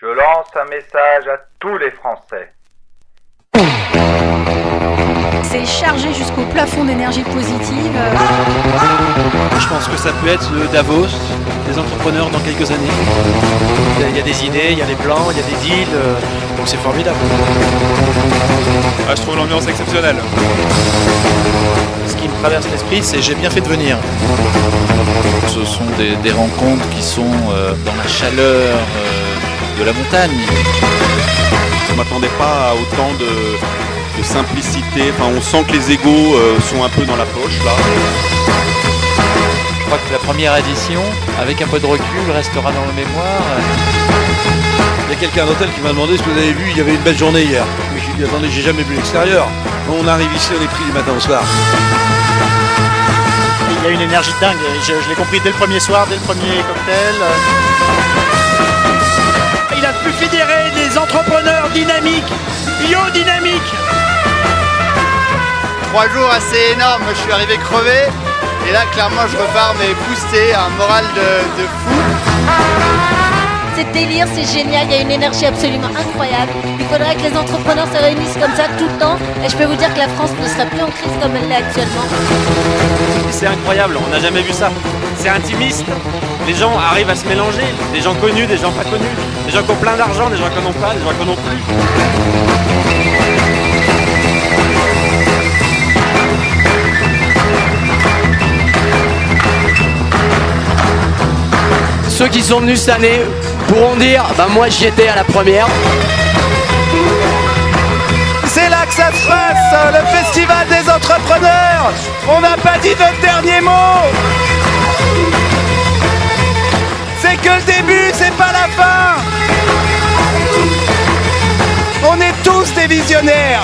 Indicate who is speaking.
Speaker 1: Je lance un message à tous les Français.
Speaker 2: C'est chargé jusqu'au plafond d'énergie positive.
Speaker 3: Je pense que ça peut être le Davos des entrepreneurs dans quelques années. Il y a des idées, il y a des plans, il y a des deals, donc c'est formidable.
Speaker 4: Ah, je trouve l'ambiance exceptionnelle.
Speaker 3: Ce qui me traverse l'esprit, c'est j'ai bien fait de venir.
Speaker 5: Ce sont des rencontres qui sont dans la chaleur de la montagne.
Speaker 6: Je ne m'attendais pas à autant de simplicité. Enfin, on sent que les égos sont un peu dans la poche là.
Speaker 5: Je crois que la première édition, avec un peu de recul, restera dans le mémoire.
Speaker 3: Il y a quelqu'un d'hôtel qui m'a demandé ce que vous avez vu, il y avait une belle journée hier. Mais je lui ai dit attendez, j'ai jamais vu l'extérieur. On arrive ici, on est pris du matin au soir.
Speaker 7: Il y a une énergie dingue, je l'ai compris dès le premier soir, dès le premier cocktail. Il a pu fédérer des entrepreneurs dynamiques, dynamiques.
Speaker 8: 3 jours assez énormes, je suis arrivé crevé. Et là, clairement, je repars, mais boosté, un moral de fou.
Speaker 9: C'est délire, c'est génial, il y a une énergie absolument incroyable. Il faudrait que les entrepreneurs se réunissent comme ça tout le temps. Et je peux vous dire que la France ne serait plus en crise comme elle l'est actuellement.
Speaker 10: C'est incroyable, on n'a jamais vu ça. C'est intimiste, les gens arrivent à se mélanger. Des gens connus, des gens pas connus. Des gens qui ont plein d'argent, des gens qui n'en ont pas, des gens qui n'en ont plus.
Speaker 11: Ceux qui sont venus cette année pourront dire bah moi j'y étais à la première.
Speaker 7: C'est là que ça se passe, le festival des entrepreneurs. On n'a pas dit notre dernier mot. C'est que le début, c'est pas la fin. On est tous des visionnaires.